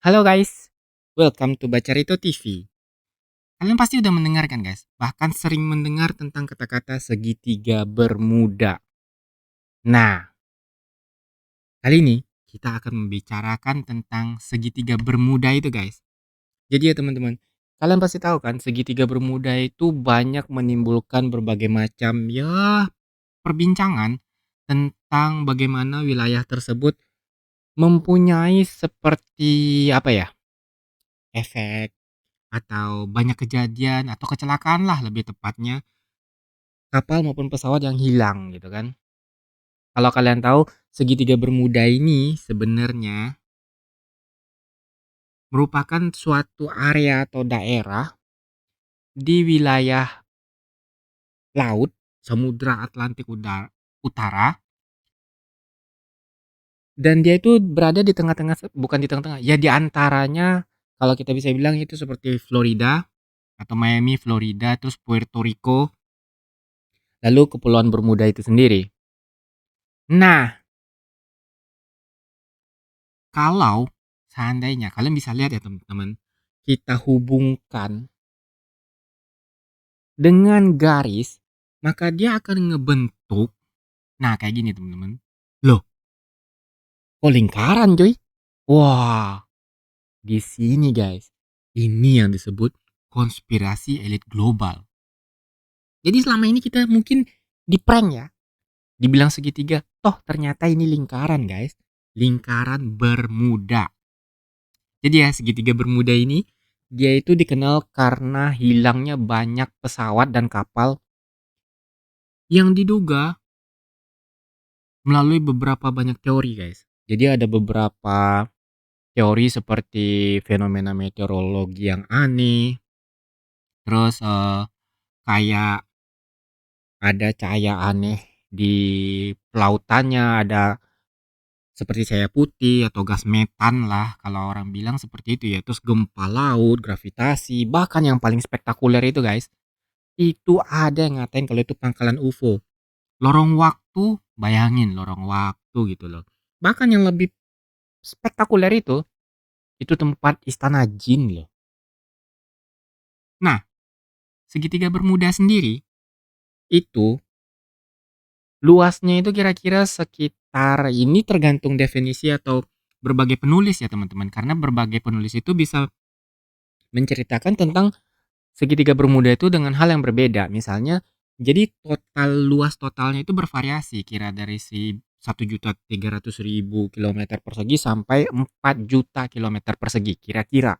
Halo guys, welcome to Bacarito TV. Kalian pasti udah mendengarkan guys, bahkan sering mendengar tentang kata-kata segitiga bermuda. Nah, kali ini kita akan membicarakan tentang segitiga bermuda itu guys. Jadi ya teman-teman, kalian pasti tahu kan segitiga bermuda itu banyak menimbulkan berbagai macam perbincangan tentang bagaimana wilayah tersebut mempunyai seperti apa ya, efek atau banyak kejadian atau kecelakaan lah lebih tepatnya, kapal maupun pesawat yang hilang gitu kan. Kalau kalian tahu, segitiga bermuda ini sebenarnya merupakan suatu area atau daerah di wilayah laut, Samudra Atlantik Utara, dan dia itu berada di tengah-tengah, bukan di tengah-tengah, ya di antaranya kalau kita bisa bilang itu seperti Florida atau Miami, Florida, terus Puerto Rico, lalu Kepulauan Bermuda itu sendiri. Nah, kalau seandainya kalian bisa lihat ya teman-teman, kita hubungkan dengan garis, maka dia akan ngebentuk, nah kayak gini teman-teman. Loh, kok lingkaran coy? Wah, di sini guys, ini yang disebut konspirasi elit global. Jadi selama ini kita mungkin di prank ya, dibilang segitiga, toh ternyata ini lingkaran guys, lingkaran Bermuda. Jadi ya segitiga Bermuda ini dia itu dikenal karena hilangnya banyak pesawat dan kapal yang diduga melalui beberapa banyak teori guys. Jadi ada beberapa teori seperti fenomena meteorologi yang aneh, terus kayak ada cahaya aneh di pelautannya, ada seperti cahaya putih atau gas metan lah kalau orang bilang seperti itu ya. Terus gempa laut, gravitasi, bahkan yang paling spektakuler itu guys, itu ada yang ngatain kalau itu pangkalan UFO. Lorong waktu, bayangin lorong waktu gitu loh. Bahkan yang lebih spektakuler itu tempat istana jin loh. Nah, segitiga Bermuda sendiri itu luasnya itu kira-kira sekitar, ini tergantung definisi atau berbagai penulis ya teman-teman. Karena berbagai penulis itu bisa menceritakan tentang segitiga Bermuda itu dengan hal yang berbeda. Misalnya, jadi luas totalnya itu bervariasi, kira dari 1.300.000 kilometer persegi sampai 4 juta kilometer persegi, kira-kira.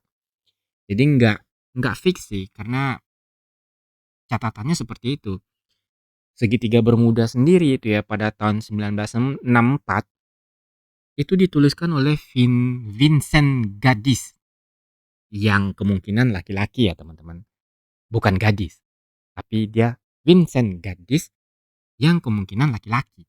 Jadi nggak fix sih, karena catatannya seperti itu. Segitiga Bermuda sendiri itu ya pada tahun 1964 itu dituliskan oleh Vincent Gaddis, yang kemungkinan laki-laki ya teman-teman, bukan gadis, tapi dia Vincent Gaddis yang kemungkinan laki-laki.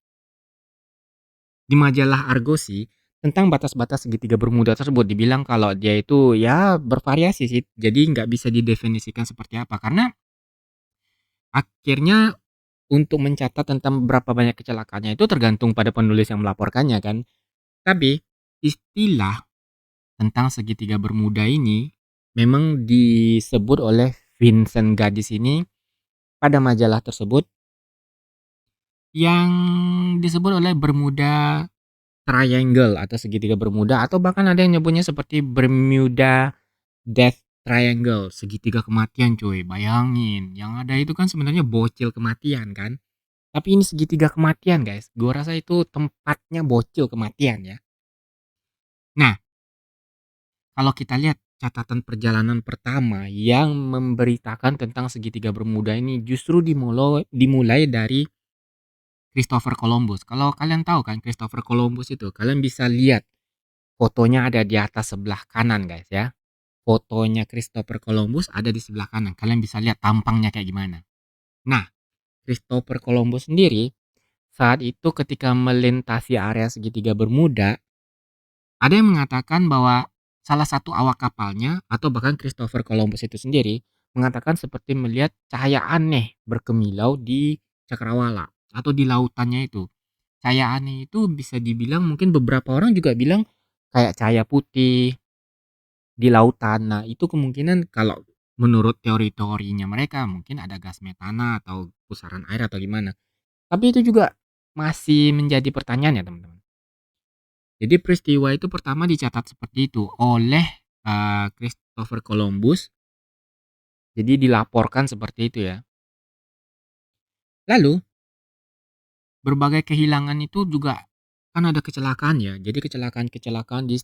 Di majalah Argosy tentang batas-batas segitiga Bermuda tersebut dibilang kalau dia itu ya bervariasi sih, jadi nggak bisa didefinisikan seperti apa, karena akhirnya untuk mencatat tentang berapa banyak kecelakaannya itu tergantung pada penulis yang melaporkannya kan. Tapi istilah tentang segitiga Bermuda ini memang disebut oleh Vincent Gaddis ini pada majalah tersebut, yang disebut oleh Bermuda Triangle atau segitiga Bermuda, atau bahkan ada yang nyebutnya seperti Bermuda Death Triangle, segitiga kematian cuy. Bayangin, yang ada itu kan sebenarnya bocil kematian kan. Tapi ini segitiga kematian guys. Gua rasa itu tempatnya bocil kematian ya. Nah, kalau kita lihat catatan perjalanan pertama yang memberitakan tentang segitiga Bermuda ini justru dimulai dari Christopher Columbus. Kalau kalian tahu kan Christopher Columbus itu, kalian bisa lihat fotonya ada di atas sebelah kanan guys ya. Fotonya Christopher Columbus ada di sebelah kanan. Kalian bisa lihat tampangnya kayak gimana. Nah, Christopher Columbus sendiri saat itu ketika melintasi area segitiga Bermuda, ada yang mengatakan bahwa salah satu awak kapalnya atau bahkan Christopher Columbus itu sendiri mengatakan seperti melihat cahaya aneh berkemilau di cakrawala atau di lautannya itu. Cahaya aneh itu bisa dibilang mungkin beberapa orang juga bilang kayak cahaya putih, di lautan. Nah, itu kemungkinan kalau menurut teori-teorinya mereka mungkin ada gas metana atau pusaran air atau gimana. Tapi itu juga masih menjadi pertanyaan ya teman-teman. Jadi peristiwa itu pertama dicatat seperti itu oleh Christopher Columbus. Jadi dilaporkan seperti itu ya. Lalu berbagai kehilangan itu juga kan ada kecelakaan ya. Jadi kecelakaan-kecelakaan di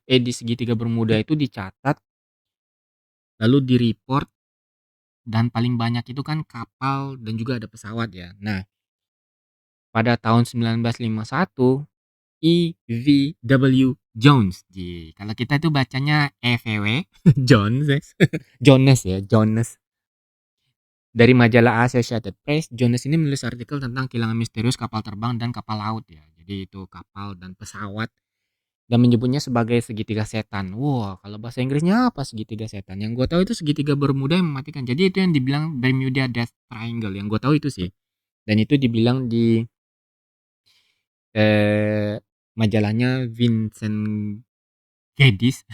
di segitiga Bermuda itu dicatat lalu di-report, dan paling banyak itu kan kapal dan juga ada pesawat ya. Nah, pada tahun 1951 E.V.W. Jones. Kalau kita itu bacanya EVW Jones. Jones ya, Jones. Dari majalah Associated Press, Jones ini menulis artikel tentang kehilangan misterius kapal terbang dan kapal laut ya. Jadi itu kapal dan pesawat, dan menyebutnya sebagai segitiga setan. Wah, kalau bahasa Inggrisnya apa segitiga setan? Yang gue tahu itu segitiga Bermuda yang mematikan. Jadi itu yang dibilang Bermuda Death Triangle. Yang gue tahu itu sih. Dan itu dibilang di eh, majalahnya Vincent Geddes.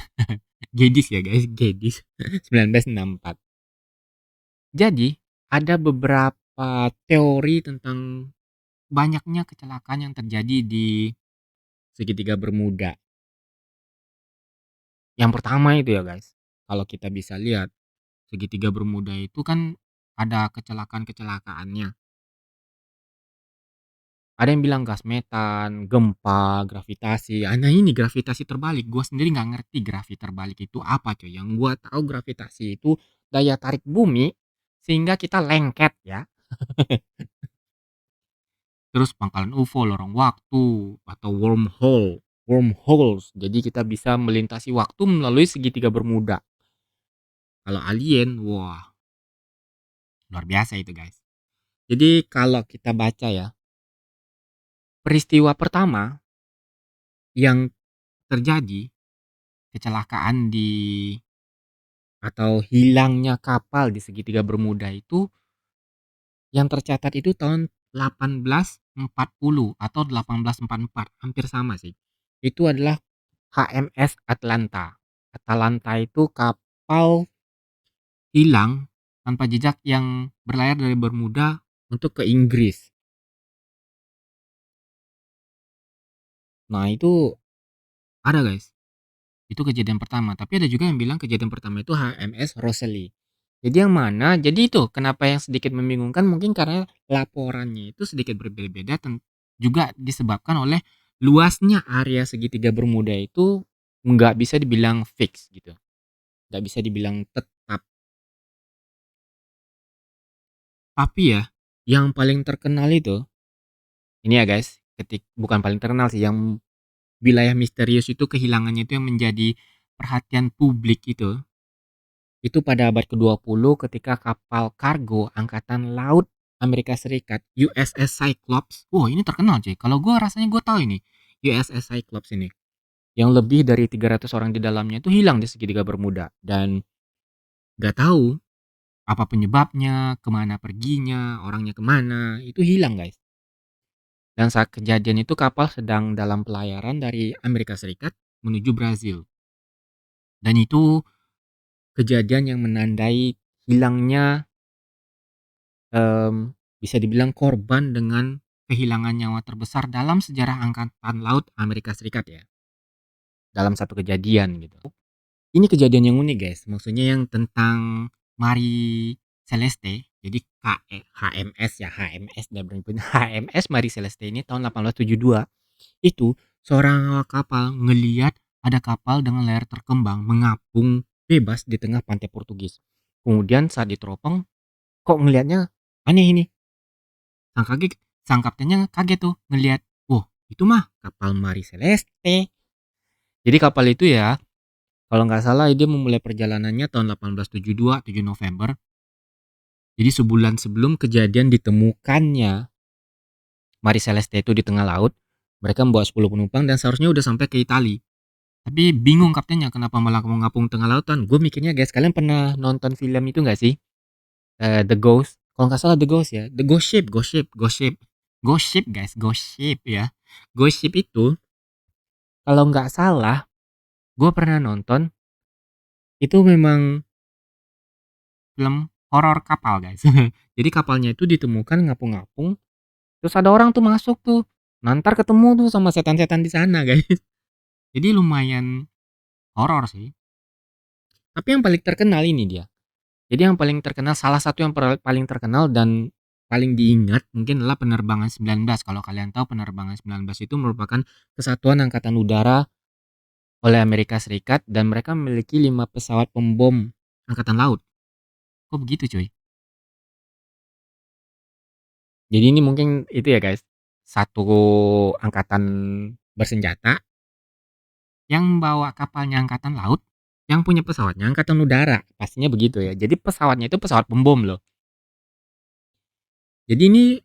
Geddes ya guys, Geddes. 1964. Jadi ada beberapa teori tentang banyaknya kecelakaan yang terjadi di segitiga Bermuda. Yang pertama itu ya guys, kalau kita bisa lihat segitiga Bermuda itu kan ada kecelakaan-kecelakaannya. Ada yang bilang gas metan, gempa, gravitasi. Nah ini gravitasi terbalik. Gue sendiri nggak ngerti gravitasi terbalik itu apa coy. Yang gue tahu gravitasi itu daya tarik bumi sehingga kita lengket ya. Terus pangkalan UFO, lorong waktu, atau wormholes. Jadi kita bisa melintasi waktu melalui segitiga Bermuda. Kalau alien, wah luar biasa itu guys. Jadi kalau kita baca ya, peristiwa pertama yang terjadi kecelakaan atau hilangnya kapal di segitiga Bermuda itu yang tercatat itu tahun 1840 atau 1844, hampir sama sih. Itu adalah HMS Atlanta. Atalanta itu kapal hilang tanpa jejak yang berlayar dari Bermuda untuk ke Inggris. Nah, itu ada guys. Itu kejadian pertama. Tapi ada juga yang bilang kejadian pertama itu HMS Rosalie. Jadi yang mana? Jadi itu kenapa yang sedikit membingungkan mungkin karena laporannya itu sedikit berbeda-beda, juga disebabkan oleh luasnya area segitiga Bermuda itu nggak bisa dibilang fix gitu. Nggak bisa dibilang tetap. Tapi ya, yang paling terkenal itu, ini ya guys, bukan paling terkenal sih, yang wilayah misterius itu kehilangannya itu yang menjadi perhatian publik itu pada abad ke-20 ketika kapal kargo Angkatan Laut Amerika Serikat USS Cyclops. Wah, ini terkenal cuy. Kalau gue rasanya gue tahu ini USS Cyclops ini. Yang lebih dari 300 orang di dalamnya itu hilang di segitiga Bermuda. Dan gak tahu apa penyebabnya, kemana perginya, orangnya kemana, itu hilang guys. Dan saat kejadian itu kapal sedang dalam pelayaran dari Amerika Serikat menuju Brazil. Dan itu kejadian yang menandai hilangnya bisa dibilang korban dengan kehilangan nyawa terbesar dalam sejarah Angkatan Laut Amerika Serikat ya. Dalam satu kejadian gitu. Ini kejadian yang unik guys. Maksudnya yang tentang Marie Celeste. Jadi HMS ya, HMS dan HMS Marie Celeste ini tahun 1872. Itu seorang awak kapal ngeliat ada kapal dengan layar terkembang mengapung bebas di tengah pantai Portugis. Kemudian saat diteropong, kok ngelihatnya aneh ini. Sang kaptennya kaget tuh ngelihat, wah itu mah kapal Marie Celeste. Jadi kapal itu ya, kalau nggak salah dia memulai perjalanannya tahun 1872, 7 November. Jadi sebulan sebelum kejadian ditemukannya Marie Celeste itu di tengah laut, mereka membawa 10 penumpang dan seharusnya udah sampai ke Italia. Tapi bingung kaptennya kenapa malah mau ngapung tengah lautan. Gue mikirnya guys, kalian pernah nonton film itu nggak sih? The Ghost. Kalau nggak salah The Ghost ya. The Ghost Ship, Ghost Ship, Ghost Ship. Ghost Ship guys, Ghost Ship ya. Ghost Ship itu kalau nggak salah gue pernah nonton Itu memang film horor kapal, guys. Jadi kapalnya itu ditemukan ngapung-ngapung, terus ada orang tuh masuk tuh. Nanti ketemu tuh sama setan-setan di sana, guys. Jadi lumayan horor sih. Tapi yang paling terkenal ini dia. Jadi yang paling terkenal, salah satu yang paling terkenal dan paling diingat mungkin adalah penerbangan 19. Kalau kalian tahu, penerbangan 19 itu merupakan kesatuan angkatan udara oleh Amerika Serikat dan mereka memiliki 5 pesawat pembom angkatan laut. Kok begitu, cuy? Jadi ini mungkin itu ya, guys. Satu angkatan bersenjata yang bawa kapalnya angkatan laut, yang punya pesawatnya angkatan udara. Pastinya begitu ya. Jadi pesawatnya itu pesawat pembom loh. Jadi ini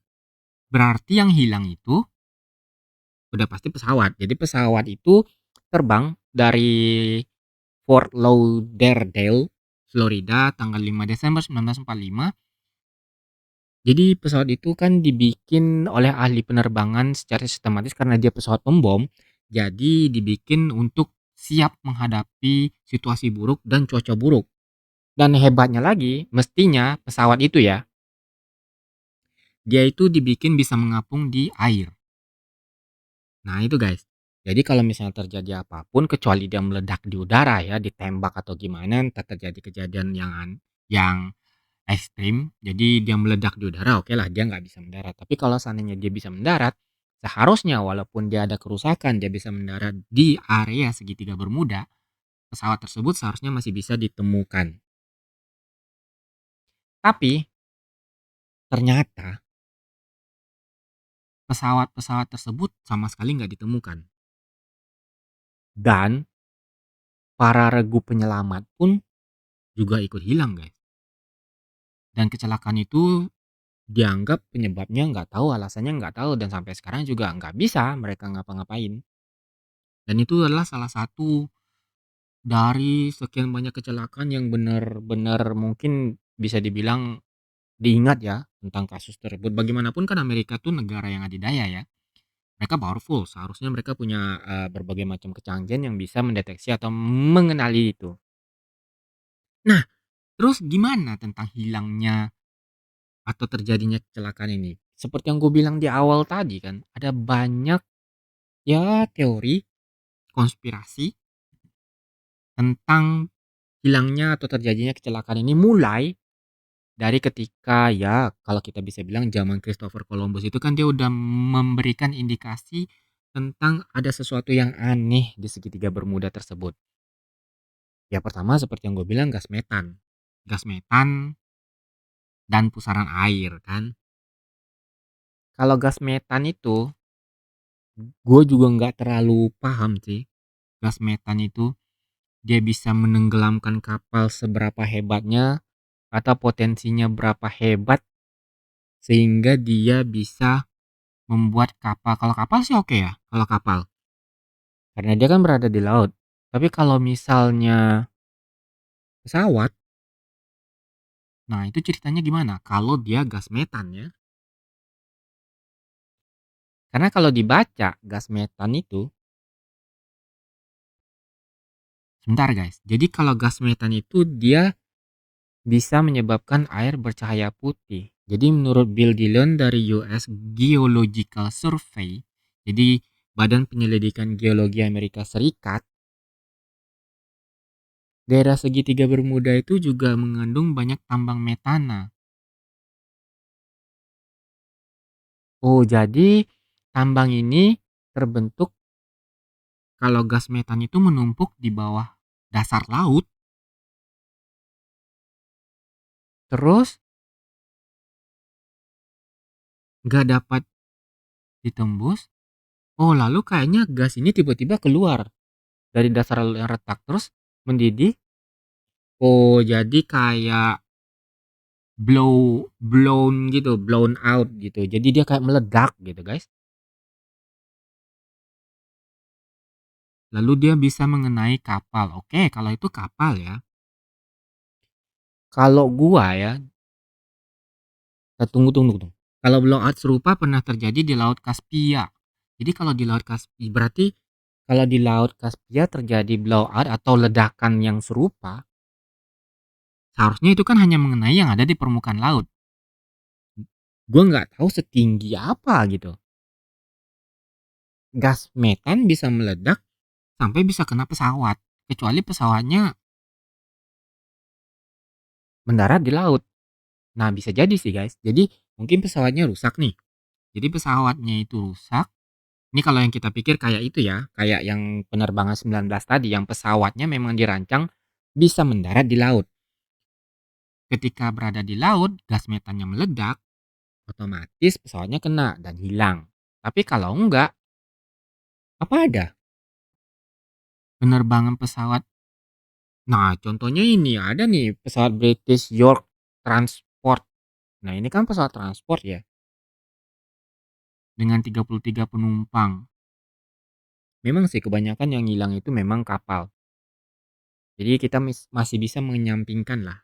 berarti yang hilang itu udah pasti pesawat. Jadi pesawat itu terbang dari Fort Lauderdale, Florida tanggal 5 Desember 1945. Jadi pesawat itu kan dibikin oleh ahli penerbangan secara sistematis karena dia pesawat pembom. Jadi dibikin untuk siap menghadapi situasi buruk dan cuaca buruk. Dan hebatnya lagi, mestinya pesawat itu ya, dia itu dibikin bisa mengapung di air. Nah itu, guys. Jadi kalau misalnya terjadi apapun kecuali dia meledak di udara ya, ditembak atau gimana, entah terjadi kejadian yang ekstrim, jadi dia meledak di udara, oke lah dia nggak bisa mendarat. Tapi kalau seandainya dia bisa mendarat, seharusnya walaupun dia ada kerusakan, dia bisa mendarat di area segitiga Bermuda, pesawat tersebut seharusnya masih bisa ditemukan. Tapi ternyata pesawat-pesawat tersebut sama sekali nggak ditemukan. Dan para regu penyelamat pun juga ikut hilang, guys. Dan kecelakaan itu dianggap penyebabnya nggak tahu, alasannya nggak tahu, dan sampai sekarang juga nggak bisa mereka ngapa-ngapain. Dan itu adalah salah satu dari sekian banyak kecelakaan yang benar-benar mungkin bisa dibilang diingat ya tentang kasus tersebut. Bagaimanapun kan Amerika tuh negara yang adidaya ya. Mereka powerful, seharusnya mereka punya berbagai macam kecanggihan yang bisa mendeteksi atau mengenali itu. Nah, terus gimana tentang hilangnya atau terjadinya kecelakaan ini? Seperti yang gue bilang di awal tadi kan, ada banyak ya teori konspirasi tentang hilangnya atau terjadinya kecelakaan ini, mulai dari ketika ya kalau kita bisa bilang zaman Christopher Columbus itu kan dia udah memberikan indikasi tentang ada sesuatu yang aneh di segitiga Bermuda tersebut. Ya pertama seperti yang gue bilang, gas metan. Gas metan dan pusaran air kan. Kalau gas metan itu gue juga nggak terlalu paham sih. Gas metan itu dia bisa menenggelamkan kapal seberapa hebatnya atau potensinya berapa hebat sehingga dia bisa membuat kapal. Kalau kapal sih oke ya, kalau kapal. Karena dia kan berada di laut. Tapi kalau misalnya pesawat, nah itu ceritanya gimana? Kalau dia gas metan ya. Karena kalau dibaca gas metan itu, sebentar guys. Jadi kalau gas metan itu dia bisa menyebabkan air bercahaya putih. Jadi menurut Bill Dillon dari US Geological Survey, jadi Badan Penyelidikan Geologi Amerika Serikat, daerah segitiga Bermuda itu juga mengandung banyak tambang metana. Oh, jadi tambang ini terbentuk kalau gas metan itu menumpuk di bawah dasar laut, terus nggak dapat ditembus. Oh, lalu kayaknya gas ini tiba-tiba keluar dari dasar laut yang retak, terus mendidih. Oh, jadi kayak blown gitu, blown out gitu. Jadi dia kayak meledak gitu, guys. Lalu dia bisa mengenai kapal. Oke, kalau itu kapal ya. Kalau gua ya, tunggu. Kalau blowout serupa pernah terjadi di Laut Kaspia. Jadi kalau di Laut Kaspia berarti kalau di Laut Kaspia terjadi blowout atau ledakan yang serupa, Seharusnya itu kan hanya mengenai yang ada di permukaan laut. Gue nggak tahu setinggi apa gitu. Gas metan bisa meledak sampai bisa kena pesawat. Kecuali pesawatnya mendarat di laut. Nah, bisa jadi sih guys. Jadi mungkin pesawatnya rusak nih. Jadi pesawatnya itu rusak. Ini kalau yang kita pikir kayak itu ya, kayak yang penerbangan 19 tadi, yang pesawatnya memang dirancang bisa mendarat di laut. Ketika berada di laut, gas metannya meledak, otomatis pesawatnya kena dan hilang. Tapi kalau enggak, apa ada penerbangan pesawat? Nah, contohnya ini ada nih pesawat British York Transport. Nah, ini kan pesawat transport ya, dengan 33 penumpang. Memang sih kebanyakan yang hilang itu memang kapal. Jadi kita masih bisa menyampingkan lah.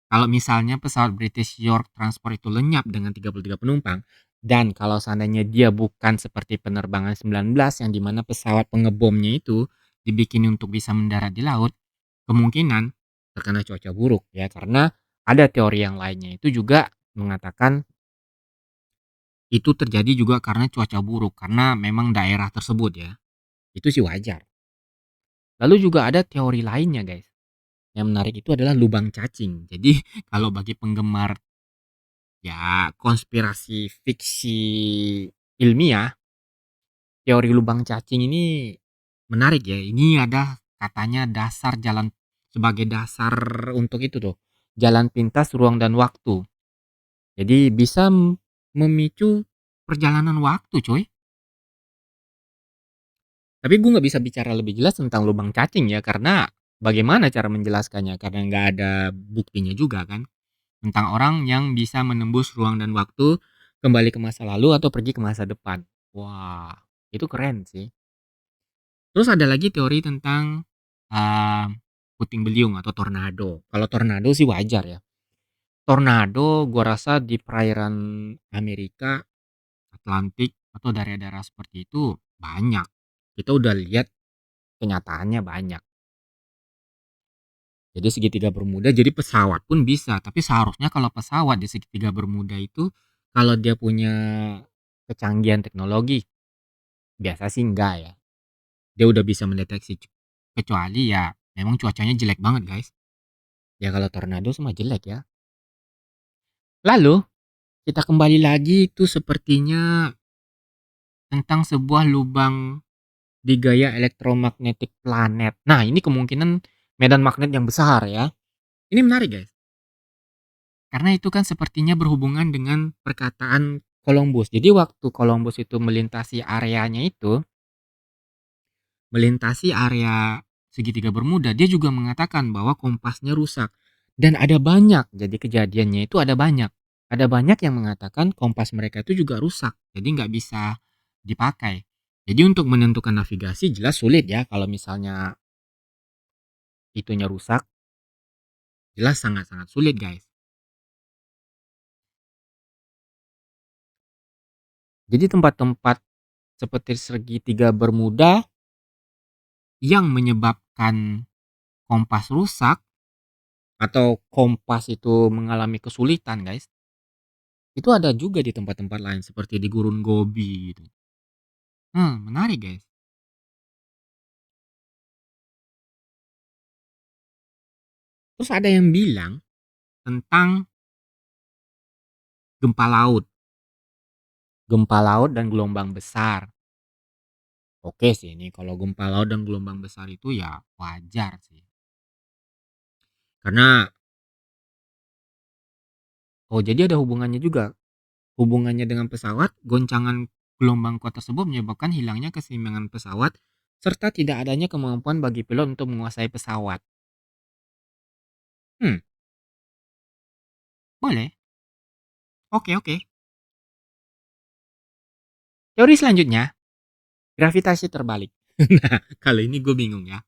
Kalau misalnya pesawat British York Transport itu lenyap dengan 33 penumpang, dan kalau seandainya dia bukan seperti penerbangan 19 yang dimana pesawat pengebomnya itu dibikin untuk bisa mendarat di laut, kemungkinan terkena cuaca buruk ya, karena ada teori yang lainnya itu juga mengatakan itu terjadi juga karena cuaca buruk, karena memang daerah tersebut ya. Itu sih wajar. Lalu juga ada teori lainnya guys. Yang menarik itu adalah lubang cacing. Jadi kalau bagi penggemar ya konspirasi fiksi ilmiah, teori lubang cacing ini menarik ya. Ini ada katanya dasar jalan, sebagai dasar untuk itu tuh, jalan pintas ruang dan waktu. Jadi bisa memicu perjalanan waktu coy. Tapi gue nggak bisa bicara lebih jelas tentang lubang cacing ya, karena bagaimana cara menjelaskannya, karena nggak ada buktinya juga kan, tentang orang yang bisa menembus ruang dan waktu, kembali ke masa lalu atau pergi ke masa depan. Wah, itu keren sih. Terus ada lagi teori tentang uh, puting beliung atau tornado. Kalau tornado sih wajar ya. Tornado gua rasa di perairan Amerika, Atlantik atau daerah-daerah seperti itu banyak. Kita udah lihat kenyataannya banyak. Jadi segitiga bermuda, jadi pesawat pun bisa. Tapi seharusnya kalau pesawat di segitiga bermuda itu, kalau dia punya kecanggihan teknologi, biasa sih enggak ya. Dia udah bisa mendeteksi. Kecuali ya memang cuacanya jelek banget guys. Ya kalau tornado semua jelek ya. Lalu kita kembali lagi, itu sepertinya tentang sebuah lubang di gaya elektromagnetik planet. Nah, ini kemungkinan medan magnet yang besar ya. Ini menarik guys. Karena itu kan sepertinya berhubungan dengan perkataan Columbus. Jadi waktu Columbus itu melintasi areanya itu, melintasi area segitiga bermuda, dia juga mengatakan bahwa kompasnya rusak. Dan ada banyak, jadi kejadiannya itu ada banyak. Ada banyak yang mengatakan kompas mereka itu juga rusak, jadi nggak bisa dipakai. Jadi untuk menentukan navigasi jelas sulit ya, kalau misalnya itunya rusak, jelas sangat-sangat sulit guys. Jadi tempat-tempat seperti segitiga bermuda yang menyebabkan kompas rusak atau kompas itu mengalami kesulitan guys, itu ada juga di tempat-tempat lain seperti di Gurun Gobi gitu. Menarik guys. Terus ada yang bilang tentang gempa laut, gempa laut dan gelombang besar. Oke sih, ini kalau gempa laut dan gelombang besar itu ya wajar sih, karena jadi ada hubungannya juga, hubungannya dengan pesawat. Goncangan gelombang kuat tersebut menyebabkan hilangnya keseimbangan pesawat serta tidak adanya kemampuan bagi pilot untuk menguasai pesawat. Hmm, boleh. Oke, oke. Teori selanjutnya, gravitasi terbalik. Nah, kalau ini gue bingung ya.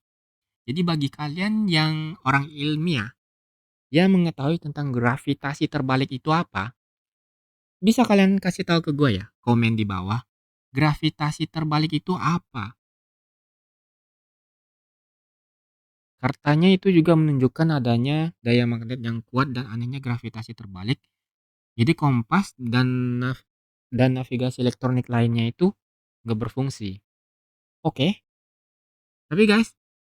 Jadi bagi kalian yang orang ilmiah yang mengetahui tentang gravitasi terbalik itu apa, bisa kalian kasih tahu ke gue ya, komen di bawah. Gravitasi terbalik itu apa? Katanya itu juga menunjukkan adanya daya magnet yang kuat dan anehnya gravitasi terbalik. Jadi kompas dan navigasi elektronik lainnya itu nggak berfungsi. Oke, tapi guys,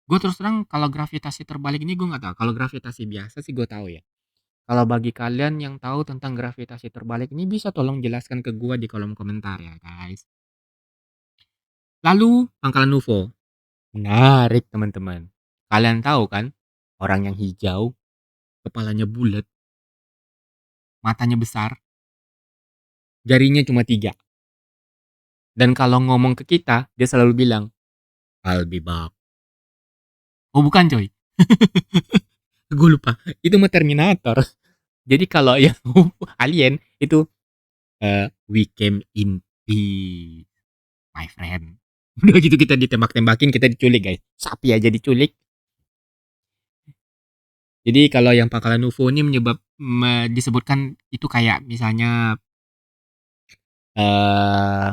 gue terus terang kalau gravitasi terbalik ini gue nggak tahu. Kalau gravitasi biasa sih gue tahu ya. Kalau bagi kalian yang tahu tentang gravitasi terbalik ini bisa tolong jelaskan ke gue di kolom komentar ya guys. Lalu pangkalan UFO. Menarik teman-teman. Kalian tahu kan orang yang hijau, kepalanya bulat, matanya besar, jarinya cuma 3. Dan kalau ngomong ke kita, dia selalu bilang, I'll be back. Oh bukan coy. Gue lupa. Itu mah Terminator. Jadi kalau yang alien itu we came in peace, my friend. Udah gitu kita ditembak-tembakin, kita diculik guys. Sapi aja diculik. Jadi kalau yang pangkalan UFO ini disebutkan itu kayak misalnya eh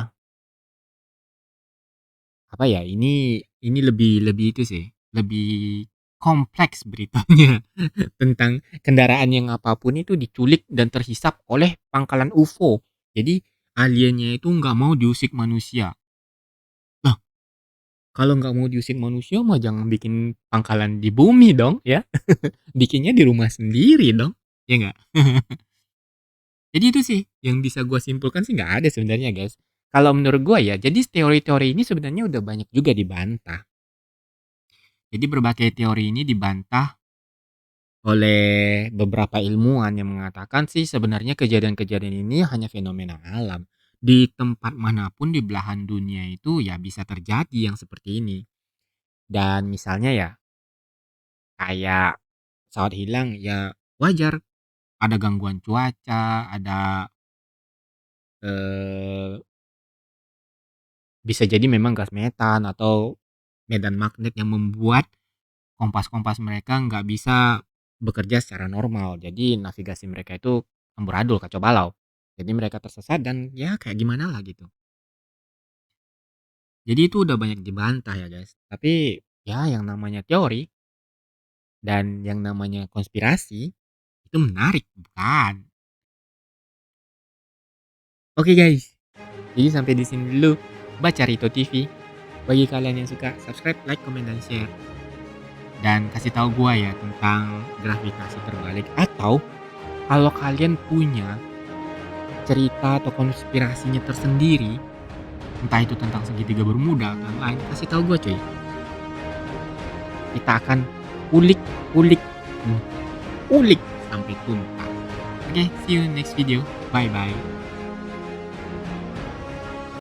apa ya? Ini lebih itu sih, lebih kompleks beritanya tentang kendaraan yang apapun itu diculik dan terhisap oleh pangkalan UFO. Jadi aliennya itu nggak mau diusik manusia. Nah, kalau nggak mau diusik manusia mah jangan bikin pangkalan di bumi dong ya. Bikinnya di rumah sendiri dong. Ya nggak? Jadi itu sih yang bisa gue simpulkan sih nggak ada sebenarnya guys. Kalau menurut gue ya, jadi teori-teori ini sebenarnya udah banyak juga dibantah. Jadi berbagai teori ini dibantah oleh beberapa ilmuwan yang mengatakan sih sebenarnya kejadian-kejadian ini hanya fenomena alam. Di tempat manapun di belahan dunia itu ya bisa terjadi yang seperti ini. Dan misalnya ya kayak pesawat hilang ya wajar, ada gangguan cuaca, ada eh, bisa jadi memang gas metan atau medan magnet yang membuat kompas-kompas mereka nggak bisa bekerja secara normal. Jadi navigasi mereka itu amburadul, kacau balau. Jadi mereka tersesat dan ya kayak gimana lah gitu. Jadi itu udah banyak dibantah ya guys. Tapi ya yang namanya teori dan yang namanya konspirasi itu menarik, bukan? Oke guys, jadi sampai di sini dulu Baca Rito TV. Bagi kalian yang suka, subscribe, like, comment, dan share. Dan kasih tahu gua ya tentang gravitasi terbalik. Atau kalau kalian punya cerita atau konspirasinya tersendiri, entah itu tentang segitiga bermuda atau yang lain, kasih tahu gua cuy. Kita akan ulik, ulik, ulik sampai tuntas. Oke, see you next video. Bye bye.